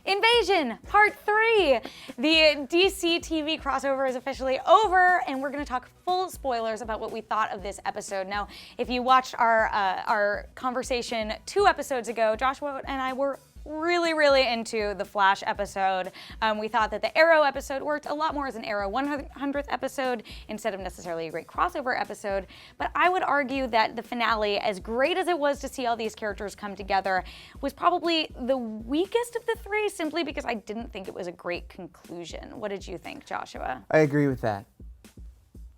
Invasion, Part 3. The DC TV crossover is officially over, and we're going to talk full spoilers about what we thought of this episode. Now, if you watched our conversation 2 episodes ago, Joshua and I were really into the Flash episode. We thought that the Arrow episode worked a lot more as an Arrow 100th episode instead of necessarily a great crossover episode. But I would argue that the finale, as great as it was to see all these characters come together, was probably the weakest of the 3, simply because I didn't think it was a great conclusion. What did you think, Joshua? I agree with that.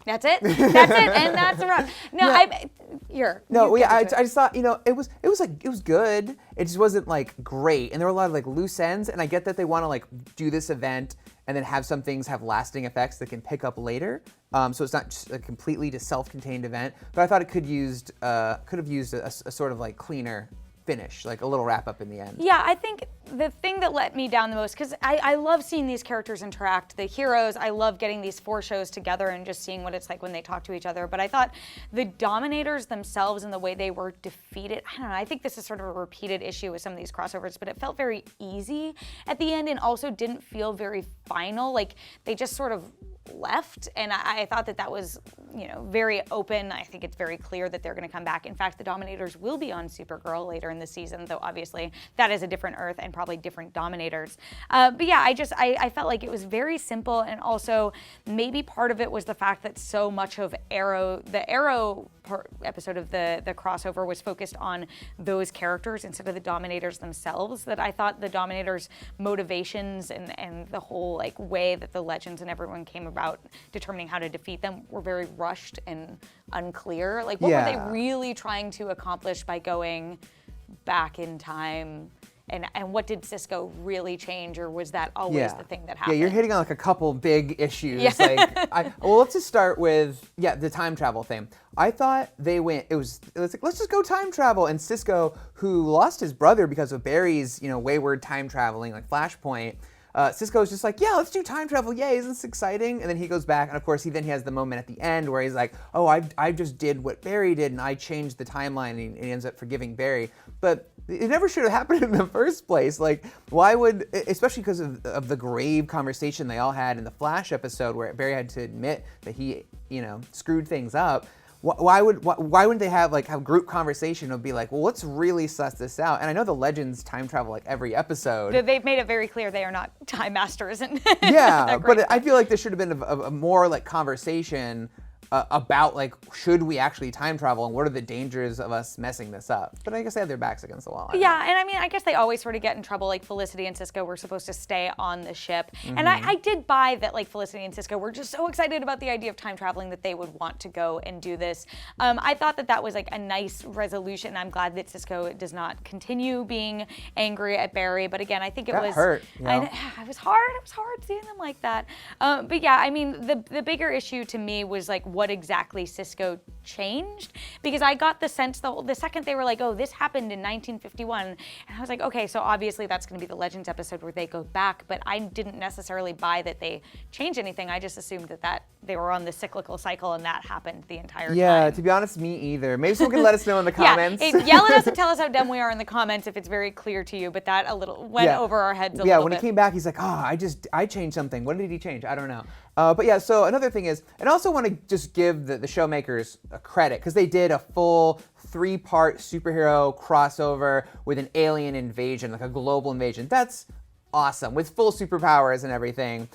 That's it. That's it, and that's a wrap. No, yeah. I just thought, it was good. It just wasn't like great, and there were a lot of like loose ends. And I get that they want to like do this event and then have some things have lasting effects that can pick up later. So it's not just a completely just self-contained event. But I thought it could have used a sort of like cleaner finish, like a little wrap up in the end. Yeah, I think the thing that let me down the most, because I love seeing these characters interact, the heroes, I love getting these 4 shows together and just seeing what it's like when they talk to each other, but I thought the Dominators themselves and the way they were defeated, I don't know, I think this is sort of a repeated issue with some of these crossovers, but it felt very easy at the end and also didn't feel very final, like they just sort of left, and I thought that was, very open. I think it's very clear that they're going to come back. In fact, the Dominators will be on Supergirl later in the season, though obviously that is a different Earth and probably different Dominators. But yeah, I felt like it was very simple, and also maybe part of it was the fact that so much of the Arrow episode of the crossover was focused on those characters instead of the Dominators themselves, that I thought the Dominators' motivations and the whole like way that the Legends and everyone came about determining how to defeat them were very rushed and unclear. Like, what were they really trying to accomplish by going back in time? And what did Cisco really change, or was that always the thing that happened? Yeah, you're hitting on like a couple big issues. Yeah. Well, let's just start with the time travel thing. I thought it was like, let's just go time travel. And Cisco, who lost his brother because of Barry's wayward time traveling, like Flashpoint, Cisco's just like, yeah, let's do time travel. Yay, isn't this exciting? And then he goes back, and of course he has the moment at the end where he's like, oh, I just did what Barry did, and I changed the timeline, and he ends up forgiving Barry. But it never should have happened in the first place. Like, why would, especially because of the grave conversation they all had in the Flash episode where Barry had to admit that he, screwed things up. Why wouldn't they have group conversation and be like, well, let's really suss this out? And I know the Legends time travel like every episode. They've made it very clear they are not time masters. And yeah, but I feel like there should have been a more like conversation about like, should we actually time travel, and what are the dangers of us messing this up? But I guess they have their backs against the wall. Yeah, and I mean, I guess they always sort of get in trouble. Like Felicity and Cisco were supposed to stay on the ship. Mm-hmm. And I did buy that like Felicity and Cisco were just so excited about the idea of time traveling that they would want to go and do this. I thought that was like a nice resolution. I'm glad that Cisco does not continue being angry at Barry. But again, I think it was hurt. It was hard. It was hard seeing them like that. But yeah, I mean, the bigger issue to me was like what exactly Cisco changed, because I got the sense the second they were like, oh, this happened in 1951, and I was like, okay, so obviously that's going to be the Legends episode where they go back, but I didn't necessarily buy that they changed anything. I just assumed that they were on the cyclical cycle and that happened the entire time. Yeah, to be honest, me either. Maybe someone can let us know in the comments. Yell at us and tell us how dumb we are in the comments if it's very clear to you, but that went over our heads a little bit. Yeah, when he came back, he's like, oh, I changed something. What did he change? I don't know. But yeah, so another thing is, and I also want to just give the show makers a credit, because they did a full 3-part superhero crossover with an alien invasion, like a global invasion. That's awesome, with full superpowers and everything.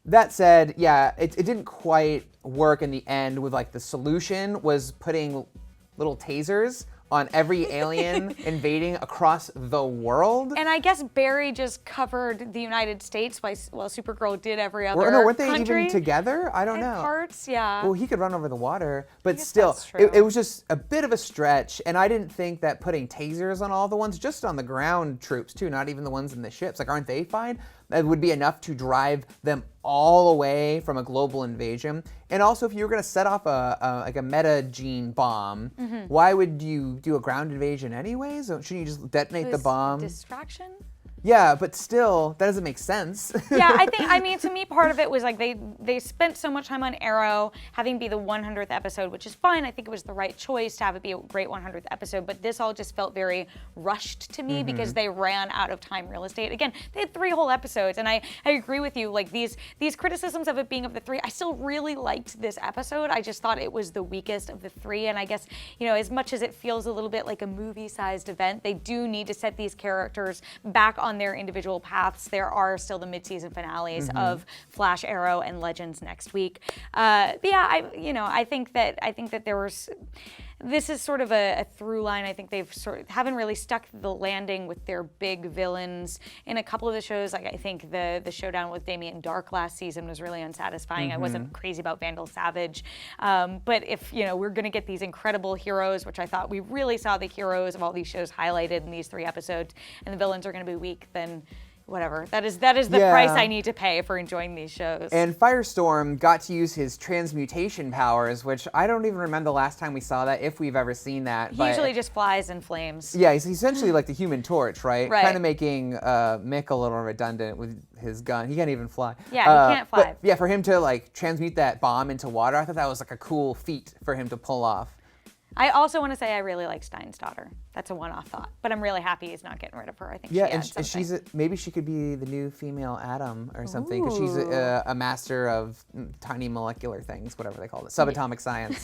That said, yeah, it didn't quite work in the end with like the solution was putting little tasers on every alien invading across the world. And I guess Barry just covered the United States while Supergirl did every other country. Weren't they even together? I don't know. Parts, yeah. Well, he could run over the water, but still, it was just a bit of a stretch, and I didn't think that putting tasers on all the ones, just on the ground troops too, not even the ones in the ships, like aren't they fine? That would be enough to drive them all away from a global invasion. And also, if you were going to set off a meta-gene bomb, why would you do a ground invasion anyways? Shouldn't you just detonate the bomb? Distraction? Yeah, but still, that doesn't make sense. Yeah, I mean, to me, part of it was like they spent so much time on Arrow, having be the 100th episode, which is fine. I think it was the right choice to have it be a great 100th episode, but this all just felt very rushed to me because they ran out of time real estate. Again, they had 3 whole episodes, and I agree with you. Like these criticisms of it being of the 3, I still really liked this episode. I just thought it was the weakest of the 3, and I guess, you know, as much as it feels a little bit like a movie-sized event, they do need to set these characters back on their individual paths. There are still the mid-season finales of Flash, Arrow, and Legends next week. But yeah, I think that there was. This is sort of a through line. I think they've haven't really stuck the landing with their big villains in a couple of the shows. Like I think the showdown with Damien Dark last season was really unsatisfying. I wasn't crazy about Vandal Savage, but if we're gonna get these incredible heroes, which I thought we really saw the heroes of all these shows highlighted in these 3 episodes, and the villains are gonna be weak, then whatever. That is the price I need to pay for enjoying these shows. And Firestorm got to use his transmutation powers, which I don't even remember the last time we saw that, if we've ever seen that. He usually just flies in flames. Yeah, he's essentially like the Human Torch, right? Right. Kind of making Mick a little redundant with his gun. He can't even fly. Yeah, he can't fly. But yeah, for him to like transmute that bomb into water, I thought that was like a cool feat for him to pull off. I also want to say I really like Stein's daughter. That's a one-off thought, but I'm really happy he's not getting rid of her. I think maybe she could be the new female Atom or something, because she's a master of tiny molecular things, whatever they call it, subatomic science.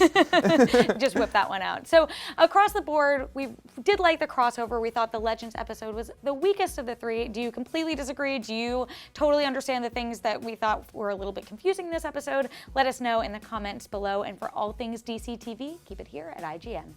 Just whip that one out. So across the board, we did like the crossover. We thought the Legends episode was the weakest of the 3. Do you completely disagree? Do you totally understand the things that we thought were a little bit confusing in this episode? Let us know in the comments below. And for all things DC TV, keep it here at IGN.